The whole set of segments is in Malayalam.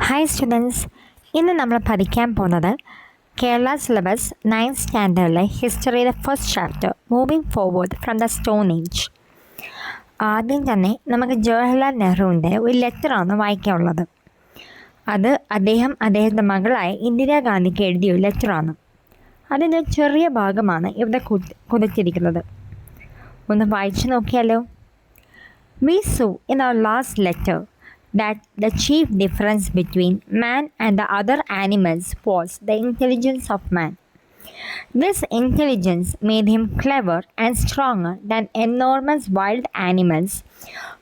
ഹായ് സ്റ്റുഡൻസ്, ഇന്ന് നമ്മൾ പഠിക്കാൻ പോകുന്നത് കേരള സിലബസ് 9th സ്റ്റാൻഡേർഡിലെ ഹിസ്റ്ററിയിലെ first chapter moving forward from the stone age. ആദ്യം തന്നെ നമുക്ക് ജവഹർലാൽ നെഹ്റുവിൻ്റെ ഒരു ലെറ്ററാണ് വായിക്കാനുള്ളത്. അത് അദ്ദേഹത്തിൻ്റെ മകളായ ഇന്ദിരാഗാന്ധിക്ക് എഴുതിയ ഒരു ലെറ്ററാണ്. അതിൻ്റെ ചെറിയ ഭാഗമാണ് ഇവിടെ കൊടുത്തിരിക്കുന്നത്. ഒന്ന് വായിച്ചു നോക്കിയാലോ. We saw in our last letter that the chief difference between man and the other animals was the intelligence of man. This intelligence made him clever and stronger than enormous wild animals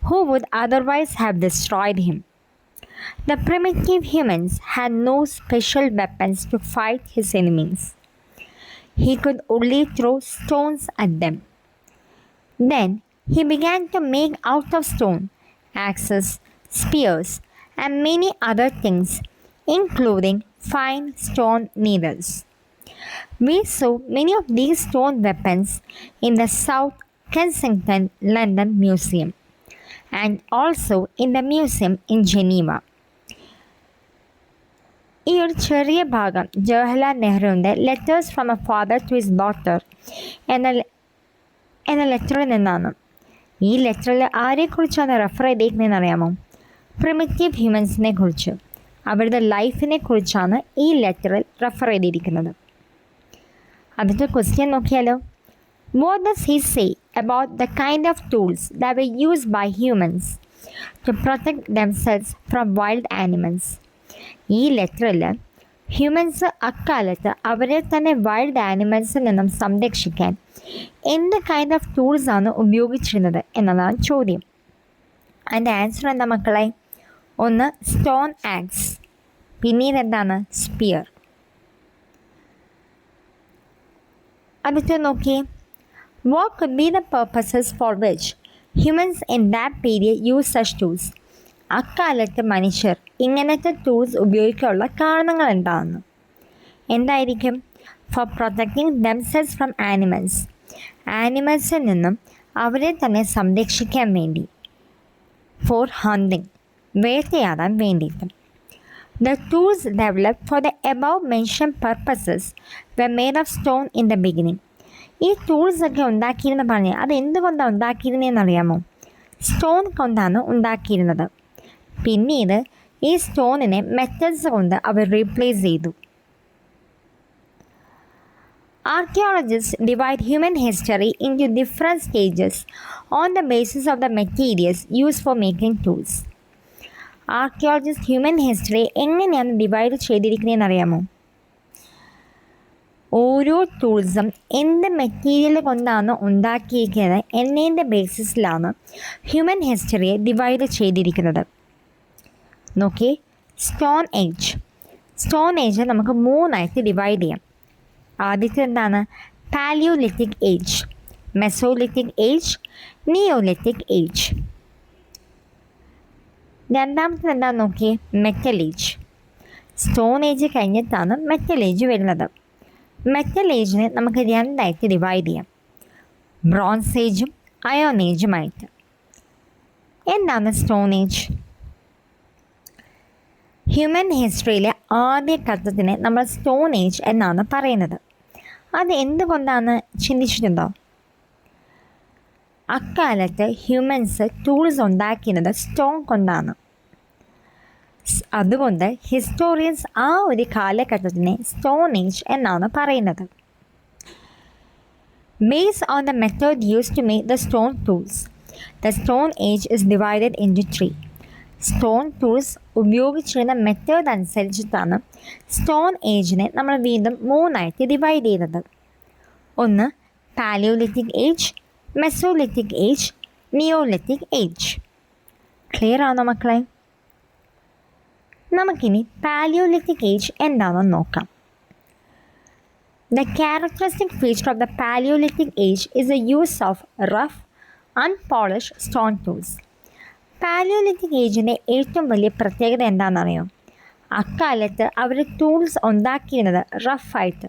who would otherwise have destroyed him. The primitive humans had no special weapons to fight his enemies. He could only throw stones at them. Then he began to make out of stone axes, spears, and many other things, including fine stone needles. We saw many of these stone weapons in the South Kensington London Museum and also in the museum in Geneva. ഈ ഒരു ചെറിയ ഭാഗം ജവഹർലാൽ നെഹ്റുവിൻ്റെ letters from a father to his daughter എന്ന ലെറ്ററിൽ നിന്നാണ്. ഈ ലെറ്ററിൽ ആരെക്കുറിച്ചാണ് റെഫർ ചെയ്തിരിക്കുന്നതെന്ന് അറിയാമോ? പ്രിമിറ്റീവ് ഹ്യൂമൻസിനെ കുറിച്ച്, അവരുടെ ലൈഫിനെ കുറിച്ചാണ് ഈ ലെറ്ററിൽ റെഫർ ചെയ്തിരിക്കുന്നത്. അതിൻ്റെ ക്വസ്റ്റ്യൻ നോക്കിയാലോ. What does he say about the kind of tools that were used by humans to protect themselves from wild animals? ഈ ലെറ്ററിൽ ഹ്യൂമൻസ് അക്കാലത്ത് അവരെ തന്നെ വൈൽഡ് ആനിമൽസിൽ നിന്നും സംരക്ഷിക്കാൻ എന്ത് കൈൻഡ് ഓഫ് ടൂൾസാണ് ഉപയോഗിച്ചിരുന്നത് എന്നതാണ് ചോദ്യം. അതിൻ്റെ ആൻസർ എന്താ മക്കളെ? ഒന്ന് സ്റ്റോൺ ആക്സ്, പിന്നീട് എന്താണ് സ്പിയർ. അടുത്ത് നോക്കിയേ. What could be the purposes for which humans in that period use such tools? അക്കാലത്ത് മനുഷ്യർ ഇങ്ങനത്തെ ടൂൾസ് ഉപയോഗിക്കാനുള്ള കാരണങ്ങൾ എന്തായിരിക്കും? For protecting themselves from animals, ആനിമൽസിൽ നിന്നും അവരെ തന്നെ സംരക്ഷിക്കാൻ വേണ്ടി. ഫോർ ഹണ്ടിങ്, വേട്ടയാടാൻ വേണ്ടിയിട്ടും. The tools developed for the above mention purposes were made of stone in the beginning. ഈ ടൂൾസൊക്കെ ഉണ്ടാക്കിയിരുന്ന പറഞ്ഞ് അത് എന്തുകൊണ്ടാണ് ഉണ്ടാക്കിയിരുന്നതെന്ന് അറിയാമോ? സ്റ്റോൺ കൊണ്ടാണ് ഉണ്ടാക്കിയിരുന്നത്. പിന്നീട് ഈ സ്റ്റോണിനെ മെറ്റൽസ് കൊണ്ട് അവർ റീപ്ലേസ് ചെയ്തു. Archaeologists divide human history into different stages on the basis of the materials used for making tools. Archaeologists human history എങ്ങനെയാണ് ഡിവൈഡ് ചെയ്തിരിക്കുന്നതെന്ന് അറിയാമോ? ഓരോ ടൂൾസും എന്ത് മെറ്റീരിയൽ കൊണ്ടാണ് ഉണ്ടാക്കിയിരിക്കുന്നത് എന്നതിൻ്റെ ബേസിസിലാണ് ഹ്യൂമൻ ഹിസ്റ്ററിയെ ഡിവൈഡ് ചെയ്തിരിക്കുന്നത്. നോക്കി, സ്റ്റോൺ ഏജ്. സ്റ്റോൺ ഏജ് നമുക്ക് 3ആയിട്ട് ഡിവൈഡ് ചെയ്യാം. ആദ്യത്തെ എന്താണ്? Palaeolithic age, mesolithic age, neolithic age. രണ്ടാമത്തെ എന്താണെന്ന് നോക്കിയേ, മെറ്റൽ ഏജ്. സ്റ്റോൺ ഏജ് കഴിഞ്ഞിട്ടാണ് മെറ്റൽ ഏജ് വരുന്നത്. മെറ്റൽ ഏജിനെ നമുക്ക് 2ആയിട്ട് ഡിവൈഡ് ചെയ്യാം, ബ്രോൺസ് ഏജും അയോൺ ഏജുമായിട്ട്. എന്താണ് സ്റ്റോൺ ഏജ്? ഹ്യൂമൻ ഹിസ്റ്ററിയിലെ ആദ്യ ഘട്ടത്തിനെ നമ്മൾ സ്റ്റോൺ ഏജ് എന്നാണ് പറയുന്നത്. അത് എന്തുകൊണ്ടാണ് ചിന്തിച്ചിട്ടുണ്ടോ? അക്കാലത്ത് ഹ്യൂമൻസ് ടൂൾസ് ഉണ്ടാക്കുന്നത് സ്റ്റോൺ കൊണ്ടാണ്. അതുകൊണ്ട് ഹിസ്റ്റോറിയൻസ് ആ ഒരു കാലഘട്ടത്തിനെ സ്റ്റോൺ ഏജ് എന്നാണ് പറയുന്നത്. Based on the method used to make the stone tools, the stone age is divided into 3. Stone tools ഉപയോഗിച്ചിരുന്ന മെത്തേഡ് അനുസരിച്ചിട്ടാണ് സ്റ്റോൺ ഏജിനെ നമ്മൾ വീണ്ടും 3ആയിട്ട് ഡിവൈഡ് ചെയ്തത്. ഒന്ന് paleolithic age, mesolithic age, neolithic age. Clear ആണോ മക്കളെ? നമുക്കിനി പാലിയോലിത്തിക് ഏജ് എന്താണെന്ന് നോക്കാം. The characteristic feature of the paleolithic age is the use of rough unpolished stone tools. Paleolithic ഏജിൻ്റെ ഏറ്റവും വലിയ പ്രത്യേകത എന്താണെന്നറിയോ? അക്കാലത്ത് അവർ ടൂൾസ് ഉണ്ടാക്കിയിരുന്നത് റഫായിട്ട്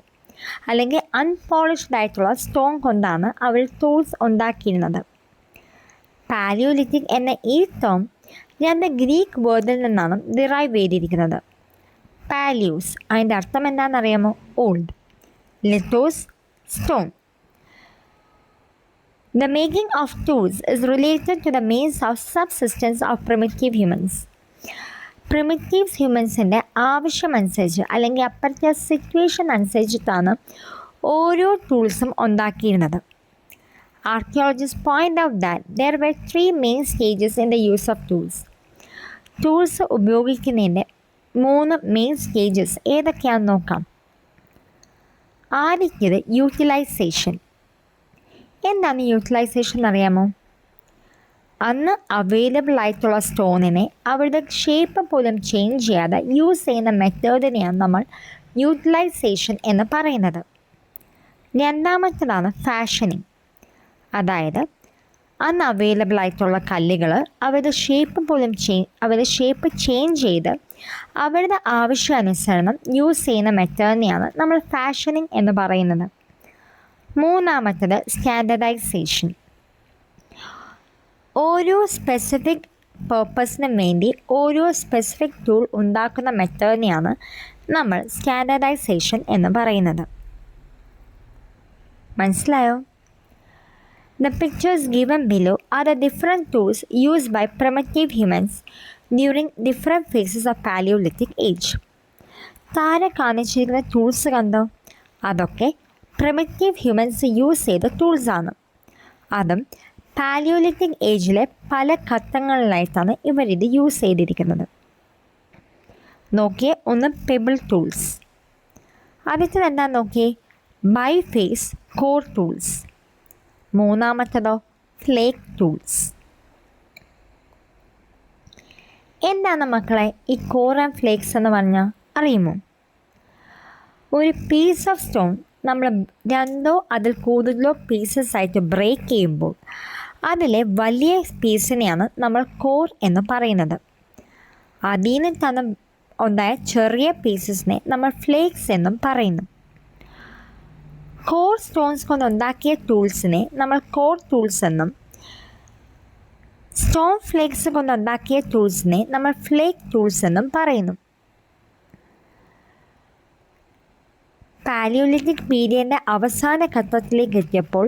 അല്ലെങ്കിൽ അൺപോളിഷ്ഡ് ആയിട്ടുള്ള സ്റ്റോൺ കൊണ്ടാണ് അവർ ടൂൾസ് ഉണ്ടാക്കിയിരുന്നത്. പാലിയോലിത്തിക് എന്ന ഈ ടേം 2 ഗ്രീക്ക് വേർഡിൽ നിന്നാണ് ഡിറൈവ് ചെയ്തിരിക്കുന്നത്. പാലിയോസ് അതിൻ്റെ അർത്ഥം എന്താണെന്നറിയാമോ? Old. Lithos stone. The making of tools is related to the means of subsistence of primitive humans. Primitives ഹ്യൂമൻസിൻ്റെ ആവശ്യമനുസരിച്ച് അല്ലെങ്കിൽ അപ്പുറത്തെ സിറ്റുവേഷൻ അനുസരിച്ചിട്ടാണ് ഓരോ ടൂൾസും ഉണ്ടാക്കിയിരുന്നത്. Archaeologist point out that there were 3 main stages in the use of tools. Tools ഉപയോഗിക്കുന്നതിൻ്റെ 3 മെയിൻ സ്റ്റേജസ് ഏതൊക്കെയാണെന്ന് നോക്കാം. ആദ്യത്തേത് യൂട്ടിലൈസേഷൻ. എന്താണ് യൂട്ടിലൈസേഷൻ അറിയാമോ? അന്ന് അവൈലബിൾ ആയിട്ടുള്ള സ്റ്റോണിനെ അവരുടെ ഷേപ്പ് പോലും ചേഞ്ച് ചെയ്യാതെ യൂസ് ചെയ്യുന്ന മെത്തേഡിനെയാണ് നമ്മൾ യൂട്ടിലൈസേഷൻ എന്ന് പറയുന്നത്. രണ്ടാമത്തേതാണ് ഫാഷനിങ്. അതായത് അന്ന് അവൈലബിൾ ആയിട്ടുള്ള കല്ലുകൾ അവരുടെ ഷേപ്പ് ചേഞ്ച് ചെയ്ത് അവരുടെ ആവശ്യാനുസരണം യൂസ് ചെയ്യുന്ന മെത്തേഡിനെയാണ് നമ്മൾ ഫാഷനിങ് എന്ന് പറയുന്നത്. മൂന്നാമത്തേത് സ്റ്റാൻഡർഡൈസേഷൻ. ഓരോ സ്പെസിഫിക് പേർപ്പസിനും വേണ്ടി ഓരോ സ്പെസിഫിക് ടൂൾ ഉണ്ടാക്കുന്ന മെത്തേഡിനെയാണ് നമ്മൾ സ്റ്റാൻഡർഡൈസേഷൻ എന്ന് പറയുന്നത്. മനസ്സിലായോ? The pictures given below are the different tools used by primitive humans during different phases of Paleolithic age. താഴെ കാണിച്ചിരിക്കുന്ന ടൂൾസ് കണ്ടോ? അതൊക്കെ പ്രിമിറ്റീവ് ഹ്യൂമൻസ് യൂസ് ചെയ്ത ടൂൾസാണ്. അതും പാലിയോലിത്തിക് ഏജിലെ പല ഘട്ടങ്ങളിലായിട്ടാണ് ഇവരിത് യൂസ് ചെയ്തിരിക്കുന്നത്. നോക്കിയേ, ഒന്ന് പെബിൾ ടൂൾസ്. ആദ്യത്തേത് എന്താ നോക്കിയേ? Biface core tools. മൂന്നാമത്തേതോ ഫ്ലേക്ക് ടൂൾസ്. എന്താണ് മക്കളെ ഈ കോർ ആൻഡ് ഫ്ലേക്സ് എന്ന് പറഞ്ഞാൽ അറിയുമോ? ഒരു പീസ് ഓഫ് സ്റ്റോൺ നമ്മൾ 2 അതിൽ കൂടുതലോ പീസസ് ആയിട്ട് ബ്രേക്ക് ചെയ്യുമ്പോൾ അതിലെ വലിയ പീസിനെയാണ് നമ്മൾ കോർ എന്ന് പറയുന്നത്. അതിൽ നിന്ന് ഉണ്ടായ ചെറിയ പീസസിനെ നമ്മൾ ഫ്ലേക്സ് എന്നും പറയുന്നു. കോർ സ്റ്റോൺസ് കൊണ്ട് ഉണ്ടാക്കിയ ടൂൾസിനെ നമ്മൾ കോർ ടൂൾസ് എന്നും സ്റ്റോൺ ഫ്ലേക്സ് കൊണ്ട് ഉണ്ടാക്കിയ ടൂൾസിനെ നമ്മൾ ഫ്ലേക്ക് ടൂൾസ് എന്നും പറയുന്നു. പാലിയോലിത്തിക് പീരിയഡിൻ്റെ അവസാന ഘട്ടത്തിലേക്ക് എത്തിയപ്പോൾ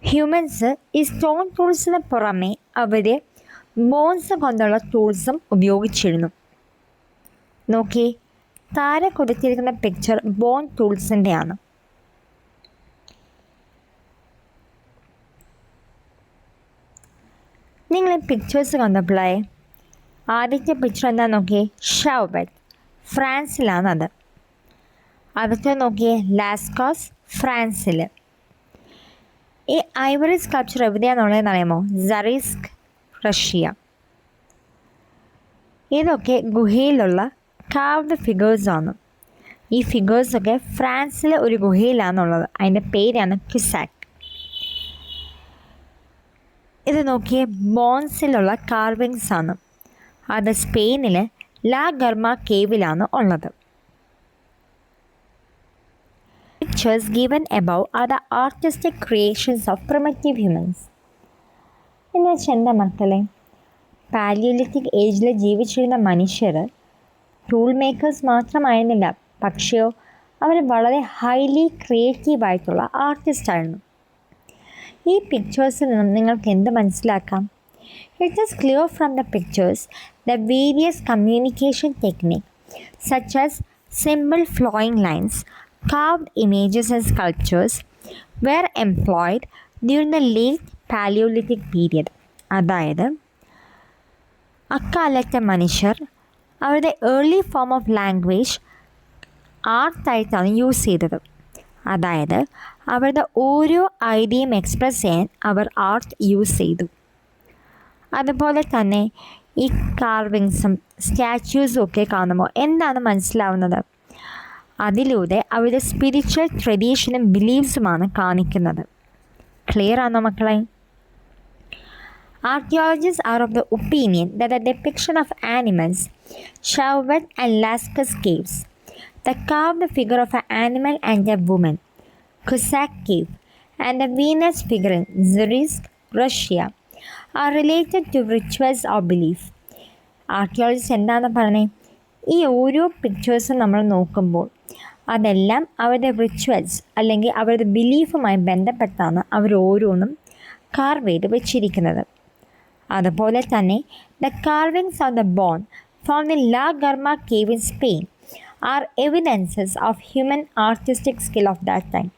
ഹ്യൂമൻസ് ഈ സ്റ്റോൺ ടൂൾസിന് പുറമെ അവർ ബോൺസ് കൊണ്ടുള്ള ടൂൾസും ഉപയോഗിച്ചിരുന്നു. നോക്കി, താഴെ കൊടുത്തിരിക്കുന്ന പിക്ചർ ബോൺ ടൂൾസിൻ്റെയാണ്. നിങ്ങൾ ഈ പിക്ചേഴ്സ് കണ്ടപ്പോഴേ ആദ്യത്തെ പിക്ചർ എന്താ നോക്കിയേ? ഷൗബറ്റ്, ഫ്രാൻസിലാണത്. അടുത്ത നോക്കിയേ ലാസ്കോസ്, ഫ്രാൻസിൽ. ഈ ഐവറി സ്കൾപ്ചർ എവിടെയാണെന്നുള്ളതെന്ന് അറിയാമോ? സറിസ്ക്, റഷ്യ. ഇതൊക്കെ ഗുഹയിലുള്ള കാർവ്ഡ് ഫിഗേഴ്സാണ്. ഈ ഫിഗേഴ്സൊക്കെ ഫ്രാൻസിലെ ഒരു ഗുഹയിലാണുള്ളത്. അതിൻ്റെ പേരാണ് ക്യുസാക്. ഇത് നോക്കിയേ ബോൺസിലുള്ള കാർവിങ്സ് ആണ്. അത് സ്പെയിനിലെ ലാ ഗർമ കേവിലാണ് ഉള്ളത്. Pictures given above are the artistic creations of primitive humans. എന്ന് വെച്ചാൽ എന്താ മക്കളെ? പാലിയോലിത്തിക് ഏജിൽ ജീവിച്ചിരുന്ന മനുഷ്യർ ടൂൾ മേക്കേഴ്സ് മാത്രമായിരുന്നില്ല, പക്ഷെയോ അവർ വളരെ ഹൈലി ക്രിയേറ്റീവായിട്ടുള്ള ആർട്ടിസ്റ്റായിരുന്നു. ഈ പിക്ചേഴ്സിൽ നിന്നും നിങ്ങൾക്ക് എന്ത് മനസ്സിലാക്കാം? It is clear from the pictures the various communication technique such as simple flowing lines, carved images and sculptures were employed during the late Paleolithic period. അതായത് അക്കാലത്തെ മനുഷ്യർ അവരുടെ ഏർലി ഫോം ഓഫ് ലാംഗ്വേജ് ആർട്ടായിട്ടാണ് യൂസ് ചെയ്തത്. അതായത് അവരുടെ ഓരോ ഐഡിയയും എക്സ്പ്രസ് ചെയ്യാൻ അവർ ആർട്ട് യൂസ് ചെയ്തു. അതുപോലെ തന്നെ ഈ കാർവിങ്സും സ്റ്റാച്യൂസും ഒക്കെ കാണുമ്പോൾ എന്താണ് മനസ്സിലാവുന്നത്? അതിലൂടെ അവരുടെ സ്പിരിച്വൽ ട്രഡീഷനും ബിലീഫ്സുമാണ് കാണിക്കുന്നത്. ക്ലിയർ ആണോ മക്കളെ? Archaeologists are of the opinion that the depiction of animals shown at Lascaux caves, the carved figure of an animal and a woman, Cossack cave, and the Venus figure in Zurich, Russia, are related to rituals or belief. Archaeologist എന്താണ് പറഞ്ഞത്? ഈ ഓരോ പിക്ചേഴ്സും നമ്മൾ നോക്കുമ്പോൾ അതെല്ലാം അവരുടെ റിച്വൽസ് അല്ലെങ്കിൽ അവരുടെ ബിലീഫുമായി ബന്ധപ്പെട്ടാണ് അവർ ഓരോന്നും കാർവ് ചെയ്ത് വെച്ചിരിക്കുന്നത്. അതുപോലെ തന്നെ the carvings of the bone from the La Garma cave in Spain are evidences of human artistic skill of that time.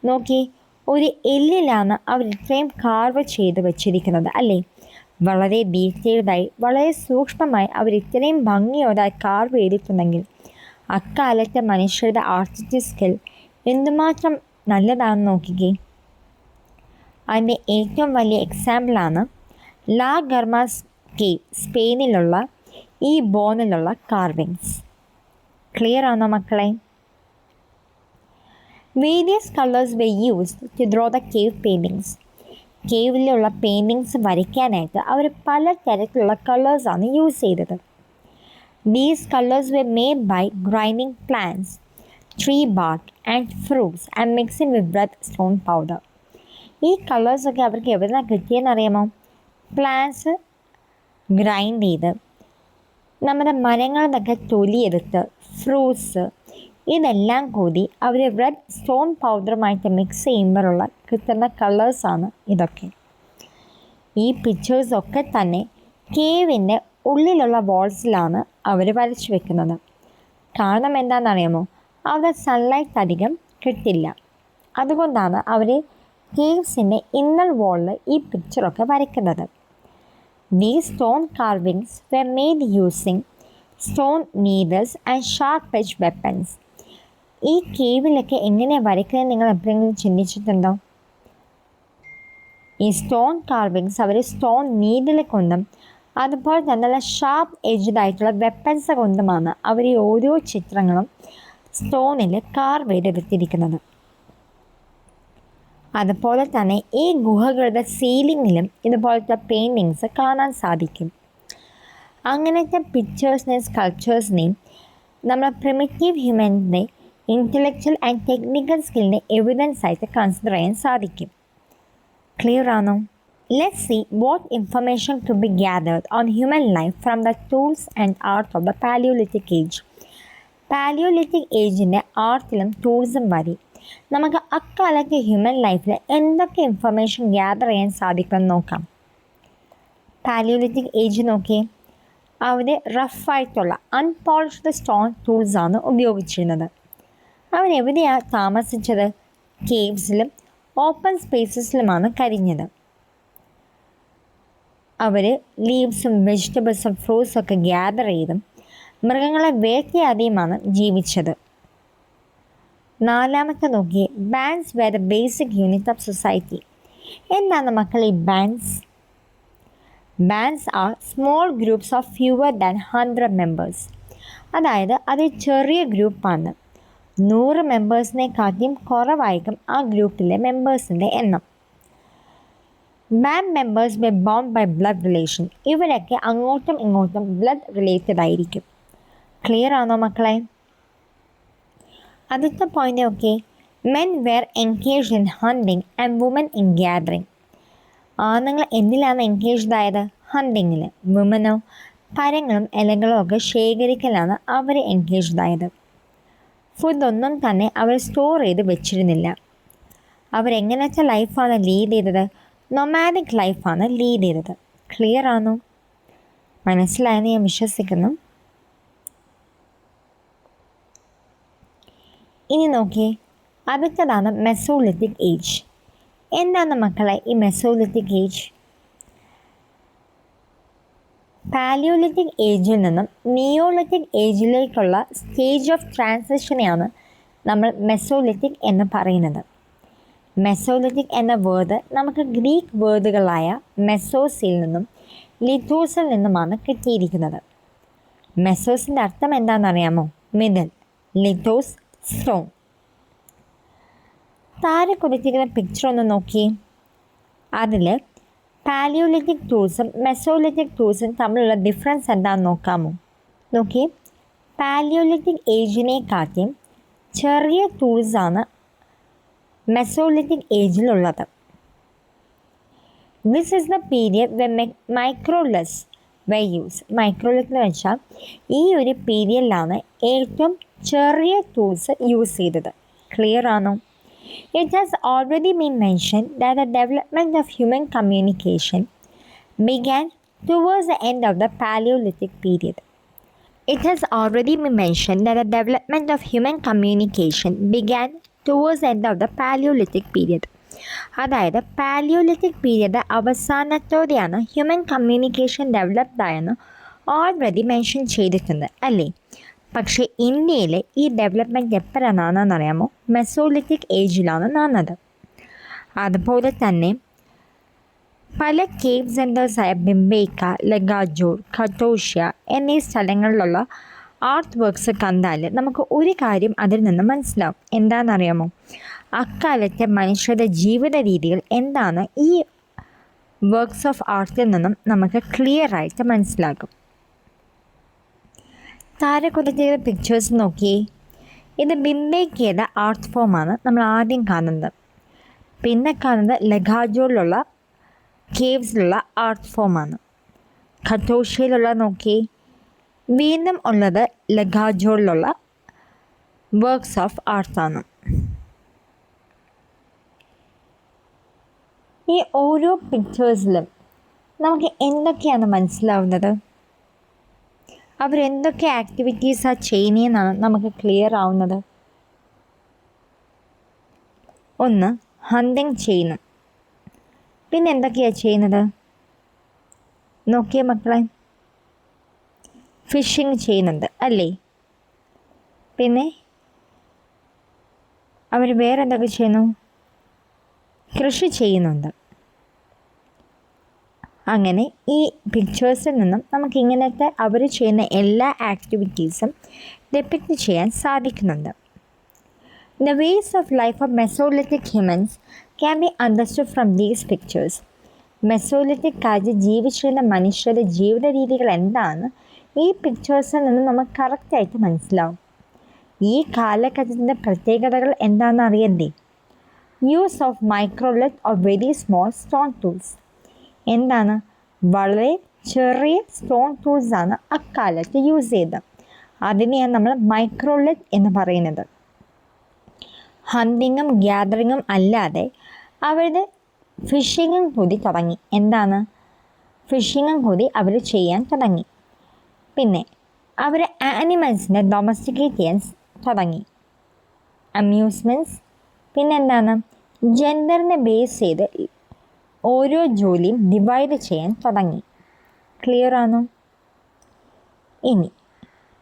നോക്കി, ഒരു എല്ലിലാണ് അവർ ഇത്രയും കാർവ് ചെയ്ത് വെച്ചിരിക്കുന്നത് അല്ലേ? വളരെ ഡീറ്റെയിൽഡായി, വളരെ സൂക്ഷ്മമായി അവർ ഇത്രയും ഭംഗിയോടായി കാർവ് ചെയ്തിട്ടുണ്ടെങ്കിൽ അക്കാലത്തെ മനുഷ്യരുടെ ആർട്ടിസ്റ്റിക് സ്കിൽ എന്തുമാത്രം നല്ലതാണെന്ന് നോക്കിക്കേ. അതിൻ്റെ ഏറ്റവും വലിയ എക്സാമ്പിളാണ് ലാ ഗർമാസ് കേവ്, സ്പെയിനിലുള്ള ഈ ബോണിലുള്ള കാർവിങ്സ്. ക്ലിയർ ആണോ മക്കളെ? Various colours were used to draw the cave paintings. കേവിലുള്ള പെയിൻറ്റിങ്സ് വരയ്ക്കാനായിട്ട് അവർ പല തരത്തിലുള്ള കളേഴ്സാണ് യൂസ് ചെയ്തത്. These colours were made by grinding plants, tree bark and fruits and mixing with red stone powder. ഈ കളേഴ്സൊക്കെ അവർക്ക് എവിടെ നിന്നാണ് കിട്ടിയെന്ന് അറിയാമോ? പ്ലാന്റ്സ് ഗ്രൈൻഡ് ചെയ്ത്, നമ്മുടെ മരങ്ങളിൽ നിന്നൊക്കെ തൊലിയെടുത്ത്, ഫ്രൂട്ട്സ് ഇതെല്ലാം കൂടി അവർ റെഡ് സ്റ്റോൺ പൗഡറുമായിട്ട് മിക്സ് ചെയ്യുമ്പോഴുള്ള കിട്ടുന്ന കളേഴ്സാണ് ഇതൊക്കെ. ഈ പിക്ചേഴ്സൊക്കെ തന്നെ കേവിൻ്റെ ഉള്ളിലുള്ള വാൾസിലാണ് അവർ വരച്ചു വെക്കുന്നത്. കാരണം എന്താണെന്നറിയാമോ? അവിടെ സൺലൈറ്റ് അധികം കിട്ടില്ല. അതുകൊണ്ടാണ് അവർ കേവ്സിൻ്റെ ഇന്നർ വാളിൽ ഈ പിക്ചറൊക്കെ വരയ്ക്കുന്നത്. These stone carvings were made using stone needles and sharp-edged weapons. ഈ കേവിലൊക്കെ എങ്ങനെയാണ് വരയ്ക്കുന്നത് നിങ്ങൾ എപ്പോഴെങ്കിലും ചിന്തിച്ചിട്ടുണ്ടോ? ഈ സ്റ്റോൺ കാർവിങ്സ് അവർ സ്റ്റോൺ നീഡിൽ കൊണ്ടും അതുപോലെ തന്നെ നല്ല ഷാർപ്പ് എഡ്ജ്ഡ് ആയിട്ടുള്ള വെപ്പൻസ് കൊണ്ടുമാണ് അവർ ഈ ഓരോ ചിത്രങ്ങളും സ്റ്റോണിൽ കാർവ് ചെയ്തെടുത്തിരിക്കുന്നത്. അതുപോലെ തന്നെ ഈ ഗുഹകളുടെ സീലിങ്ങിലും ഇതുപോലത്തെ പെയിൻറ്റിങ്സ് കാണാൻ സാധിക്കും. അങ്ങനത്തെ പിക്ചേഴ്സിനെയും സ്കൾപ്ചേഴ്സിനെയും നമ്മൾ പ്രിമിറ്റീവ് ഹ്യൂമൻ്റെ ഇൻ്റലക്ച്വൽ ആൻഡ് ടെക്നിക്കൽ സ്കില്ലിൻ്റെ എവിഡൻസ് ആയിട്ട് കൺസിഡർ ചെയ്യാൻ സാധിക്കും. ക്ലിയർ ആണോ? Let's see what information to be gathered on human life from the tools and art of the paleolithic age. Paleolithic ഏജിൻ്റെ ആർട്ടിലും ടൂൾസും വഴി നമുക്ക് അക്കാലത്തെ ഹ്യൂമൻ ലൈഫിൽ എന്തൊക്കെ ഇൻഫർമേഷൻ ഗ്യാദർ ചെയ്യാൻ സാധിക്കുമെന്ന് നോക്കാം. പാലിയോലിറ്റിക് ഏജ് നോക്കിയേ, അവർ റഫായിട്ടുള്ള അൺപോളിഷ്ഡ് സ്റ്റോൺ ടൂൾസാണ് ഉപയോഗിച്ചിരുന്നത്. അവരെവിടെയാണ് താമസിച്ചത്? കേവ്സിലും ഓപ്പൺ സ്പേസസിലുമാണ് കരിഞ്ഞത്. അവർ ലീവ്സും വെജിറ്റബിൾസും ഫ്രൂട്ട്സൊക്കെ ഗ്യാദർ ചെയ്തും മൃഗങ്ങളെ വേട്ടയാടിയുമാണ് ജീവിച്ചത്. നാലാമത്തെ നോക്കിയേ, bands were the basic unit of society. എന്താണ് മക്കൾ ഈ bands? Bands are small groups of fewer than 100 members. അതായത് അത് ചെറിയ ഗ്രൂപ്പാണ്. 100 മെമ്പേഴ്സിനെക്കാട്ടിയും കുറവായിരിക്കും ആ ഗ്രൂപ്പിലെ മെമ്പേഴ്സിൻ്റെ എണ്ണം. ബാൻഡ് മെമ്പേഴ്സ് വെ ബൗണ്ട് ബൈ ബ്ലഡ് റിലേഷൻ. ഇവരൊക്കെ അങ്ങോട്ടും ഇങ്ങോട്ടും ബ്ലഡ് റിലേറ്റഡ് ആയിരിക്കും. ക്ലിയർ ആണോ മക്കളെ? അടുത്ത point okay, men were engaged in hunting and women in gathering. ആണുങ്ങൾ എന്തിലാണ് എൻഗേജ്ഡ് ആയത്? ഹണ്ടിങ്ങിൽ. വുമനോ പഴങ്ങളും ഇലകളും ഒക്കെ ശേഖരിക്കലാണ് അവർ എൻഗേജ്ഡ് ആയത്. ഫുഡൊന്നും തന്നെ അവർ സ്റ്റോർ ചെയ്ത് വെച്ചിരുന്നില്ല. അവരെങ്ങനത്തെ ലൈഫാണ് ലീഡ് ചെയ്തത്? നൊമാഡിക് ലൈഫാണ് ലീഡ് ചെയ്തത്. ക്ലിയർ ആണോ? മനസ്സിലായെന്ന് ഞാൻ വിശ്വസിക്കുന്നു. ഇനി നോക്കിയേ, അടുത്തതാണ് മെസോലിത്തിക് ഏജ്. എന്താണ് മക്കളെ ഈ മെസോലിത്തിക് ഏജ്? പാലിയോലിത്തിക് ഏജിൽ നിന്നും നിയോലിത്തിക് ഏജിലേക്കുള്ള സ്റ്റേജ് ഓഫ് ട്രാൻസിഷനെയാണ് നമ്മൾ മെസോലിത്തിക് എന്ന് പറയുന്നത്. മെസോലിത്തിക് എന്ന വേർഡ് നമുക്ക് ഗ്രീക്ക് വേർഡുകളായ മെസോസിൽ നിന്നും ലിഥോസിൽ നിന്നുമാണ് കിട്ടിയിരിക്കുന്നത്. മെസോസിൻ്റെ അർത്ഥം എന്താണെന്നറിയാമോ? മിഡിൽ. ലിഥോസ് സ്റ്റോൺ. താരെ കൊടുത്തിരിക്കുന്ന പിക്ചർ ഒന്ന് നോക്കിയേ. അതിൽ പാലിയോലിത്തിക് ടൂൾസും മെസോലിത്തിക് ടൂൾസും തമ്മിലുള്ള ഡിഫറൻസ് എന്താണെന്ന് നോക്കാമോ? നോക്കിയേ, പാലിയോലിത്തിക് ഏജിനെക്കാട്ടിയും ചെറിയ ടൂൾസാണ് മെസോലിത്തിക് ഏജിലുള്ളത്. This is the period when microliths were used. മൈക്രോലിത്തിൽ വെച്ചാൽ ഈ ഒരു പീരിയഡിലാണ് ഏറ്റവും ചെറിയ ടൂൾസ് യൂസ് ചെയ്തത്. ക്ലിയർ ആണോ? It has already been mentioned that the development of human communication began towards the end of the Paleolithic period. It has already been mentioned that the development of human communication began towards the end of the Paleolithic period. അതായത് പാലിയോലിത്തിക് പീരിയഡ് അവസാനത്തോടെയാണ് ഹ്യൂമൻ കമ്മ്യൂണിക്കേഷൻ ഡെവലപ്ഡ് ആയെന്ന് ഓൾറെഡി മെൻഷൻ ചെയ്തിട്ടുണ്ട് അല്ലേ? പക്ഷേ ഇന്ത്യയിൽ ഈ ഡെവലപ്മെൻറ്റ് എപ്പോഴാണ് നടന്നതെന്നറിയാമോ? മെസോലിത്തിക് ഏജിലാണ് നടന്നത്. അതുപോലെ തന്നെ പല കേവ് സെൻറ്റേഴ്സായ ബിംബേക്ക, ലഗാജോർ, ഖട്ടോഷ്യ എന്നീ സ്ഥലങ്ങളിലുള്ള ആർട്ട് വർക്ക്സ് കണ്ടാൽ നമുക്ക് ഒരു കാര്യം അതിൽ നിന്ന് മനസ്സിലാവും. എന്താണെന്നറിയാമോ? അക്കാലത്തെ മനുഷ്യരുടെ ജീവിത രീതികൾ എന്താണ് ഈ വർക്ക്സ് ഓഫ് ആർട്ടിൽ നിന്നും നമുക്ക് ക്ലിയറായിട്ട് മനസ്സിലാകും. താഴെ കൊടുത്തിരിക്കുന്ന പിക്ചേഴ്സ് നോക്കിയേ. ഇത് ബിംബേക്കയുടെ ആർട്ട് ഫോമാണ് നമ്മൾ ആദ്യം കാണുന്നത്. പിന്നെ കാണുന്നത് ലഗാജോറിലുള്ള കേവ്സിലുള്ള ആർട്ട് ഫോമാണ്. ഖട്ടോഷ്യയിലുള്ള നോക്കിയേ. വീണ്ടും ഉള്ളത് ലഗാജോറിലുള്ള വർക്ക്സ് ഓഫ് ആർട്ടാണ്. ഈ ഓരോ പിക്ചേഴ്സിലും നമുക്ക് എന്തൊക്കെയാണ് മനസ്സിലാവുന്നത്? അവരെന്തൊക്കെ ആക്ടിവിറ്റീസാണ് ചെയ്യുന്നതെന്നാണ് നമുക്ക് ക്ലിയർ ആവുന്നത്. ഒന്ന്, ഹണ്ടിങ് ചെയ്യുന്നു. പിന്നെ എന്തൊക്കെയാണ് ചെയ്യുന്നത്? നോക്കിയേ മക്കളെ, ഫിഷിങ് ചെയ്യുന്നുണ്ട് അല്ലേ? പിന്നെ അവർ വേറെ എന്തൊക്കെ ചെയ്യുന്നു? കൃഷി ചെയ്യുന്നുണ്ട്. അങ്ങനെ ഈ പിക്ചേഴ്സിൽ നിന്നും നമുക്ക് ഇങ്ങനത്തെ അവർ ചെയ്യുന്ന എല്ലാ ആക്ടിവിറ്റീസും ഡെപ്പിക്റ്റ് ചെയ്യാൻ സാധിക്കുന്നുണ്ട്. The ways of life of Mesolithic humans can be understood from these pictures. Mesolithic കാലത്ത് ജീവിച്ചിരുന്ന മനുഷ്യരുടെ ജീവിത രീതികൾ എന്താണ് ഈ പിക്ചേഴ്സിൽ നിന്ന് നമുക്ക് കറക്റ്റായിട്ട് മനസ്സിലാവും. ഈ കാലഘട്ടത്തിൻ്റെ പ്രത്യേകതകൾ എന്താണെന്ന് അറിയണ്ടേ? Use of microlith or very small stone tools. എന്താണ്? വളരെ ചെറിയ സ്റ്റോൺ ടൂൾസാണ് അക്കാലത്ത് യൂസ് ചെയ്തത്. അതിനെയാണ് നമ്മൾ മൈക്രോലിത്ത് എന്ന് പറയുന്നത്. ഹണ്ടിങ്ങും ഗ്യാദറിങ്ങും അല്ലാതെ അവരുടെ ഫിഷിങ്ങും കൂടി തുടങ്ങി. എന്താണ്? ഫിഷിങ്ങും കൂടി അവർ ചെയ്യാൻ തുടങ്ങി. പിന്നെ അവർ ആനിമൽസിനെ ഡൊമസ്റ്റിക്കേറ്റ് ചെയ്യാൻ തുടങ്ങി. അമ്യൂസ്മെൻറ്റ്സ്. പിന്നെന്താണ്? ജെൻഡറിനെ ബേസ് ചെയ്ത് ഓരോ ജോലിയും ഡിവൈഡ് ചെയ്യാൻ തുടങ്ങി. ക്ലിയർ ആണോ? ഇനി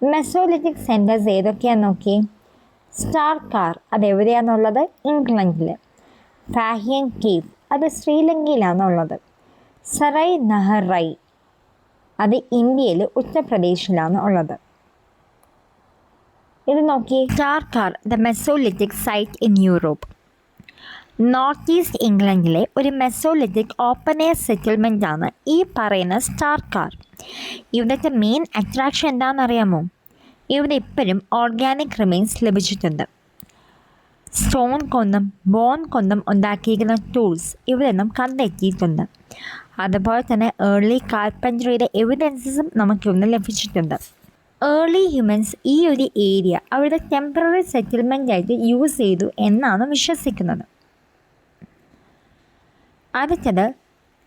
മെസോലിത്തിക് സെൻറ്റേഴ്സ് ഏതൊക്കെയാണെന്ന് നോക്കിയേ. സ്റ്റാർക്കാർ അതെവിടെയാണുള്ളത്? ഇംഗ്ലണ്ടിൽ. ഫാഹിയൻ കേവ് അത് ശ്രീലങ്കയിലാണുള്ളത്. സറൈ നഹറൈ അത് ഇന്ത്യയിൽ ഉത്തർപ്രദേശിലാണ് ഉള്ളത്. ഇത് നോക്കിയേ. Star Carr the mesolithic site in Europe. North east ഇംഗ്ലണ്ടിലെ ഒരു മെസോലിത്തിക് ഓപ്പൺ എയർ സെറ്റിൽമെൻ്റ് ആണ് ഈ പറയുന്ന സ്റ്റാർക്കാർ. ഇവിടുത്തെ മെയിൻ അട്രാക്ഷൻ എന്താണെന്നറിയാമോ? ഇവിടെ ഇപ്പോഴും ഓർഗാനിക് റിമെയിൻസ് ലഭിച്ചിട്ടുണ്ട്. സ്റ്റോൺ കൊണ്ടും ബോൺ കൊണ്ടും ഉണ്ടാക്കിയിരിക്കുന്ന ടൂൾസ് ഇവിടെ നിന്നും കണ്ടെത്തിയിട്ടുണ്ട്. അതുപോലെ തന്നെ ഏർലി കാർപ്പൻട്രിയുടെ എവിഡൻസസും നമുക്കിവിടെ ലഭിച്ചിട്ടുണ്ട്. ഏർലി ഹ്യൂമൻസ് ഈ ഒരു ഏരിയ അവരുടെ ടെമ്പററി സെറ്റിൽമെൻ്റ് ആയിട്ട് യൂസ് ചെയ്തു എന്നാണ് വിശ്വസിക്കുന്നത്. അടുത്തത്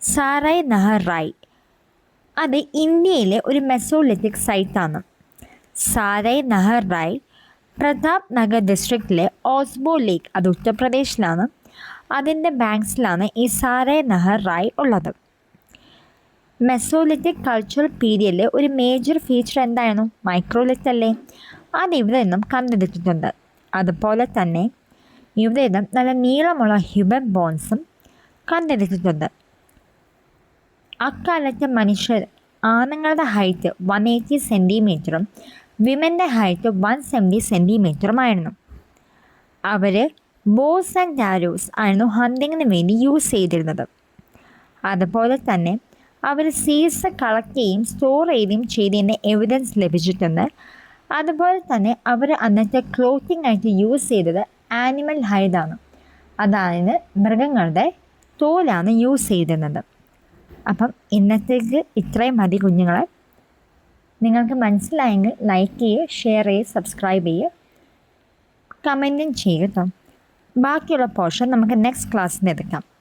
സാറൈ നഹറായ്. അത് ഇന്ത്യയിലെ ഒരു മെസോലിത്തിക് സൈറ്റാണ്. സാറൈ നഹറായ് പ്രതാപ് നഗർ ഡിസ്ട്രിക്റ്റിലെ ഓസ്ബോ ലേക്ക് അത് ഉത്തർപ്രദേശിലാണ്. അതിൻ്റെ ബാങ്ക്സിലാണ് ഈ സാറൈ നഹറായ് ഉള്ളത്. മെസോലിത്തിക് കൾച്ചറൽ പീരിയഡിലെ ഒരു മേജർ ഫീച്ചർ എന്തായിരുന്നു? മൈക്രോലിത്ത് അല്ലേ? അത് ഇവിടെ നിന്നും കണ്ടെടുത്തിട്ടുണ്ട്. അതുപോലെ തന്നെ ഇവിടെ നിന്നും നല്ല നീളമുള്ള ഹ്യൂമൻ ബോൺസും കണ്ടെടുത്തിട്ടുണ്ട്. അക്കാലത്തെ മനുഷ്യർ ആണുങ്ങളുടെ ഹൈറ്റ് 180 സെൻറ്റിമീറ്ററും വിമൻ്റെ ഹൈറ്റ് 170 സെൻറ്റിമീറ്ററുമായിരുന്നു. അവർ ബോസ് ആൻഡ് ആരോസ് ആയിരുന്നു ഹണ്ടിങ്ങിന് വേണ്ടി യൂസ് ചെയ്തിരുന്നത്. അതുപോലെ തന്നെ അവർ സീഡ്സ് കളക്ട് ചെയ്യുകയും സ്റ്റോർ ചെയ്യുകയും ചെയ്തതിൻ്റെ എവിഡൻസ് ലഭിച്ചിട്ടുണ്ട്. അതുപോലെ തന്നെ അവർ അന്നത്തെ ക്ലോത്തിങ് ആയിട്ട് യൂസ് ചെയ്തത് ആനിമൽ ഹൈഡാണ്. അതായത് മൃഗങ്ങളുടെ തോലാണ് യൂസ് ചെയ്തിരുന്നത്. അപ്പം ഇന്നത്തേക്ക് ഇത്രയും മതി കുഞ്ഞുങ്ങളെ. നിങ്ങൾക്ക് മനസ്സിലായെങ്കിൽ ലൈക്ക് ചെയ്യുക, ഷെയർ ചെയ്യുക, സബ്സ്ക്രൈബ് ചെയ്യുക, കമൻറ്റും ചെയ്യുക കേട്ടോ. ബാക്കിയുള്ള പോർഷൻ നമുക്ക് നെക്സ്റ്റ് ക്ലാസ്സിൽ എടുക്കാം.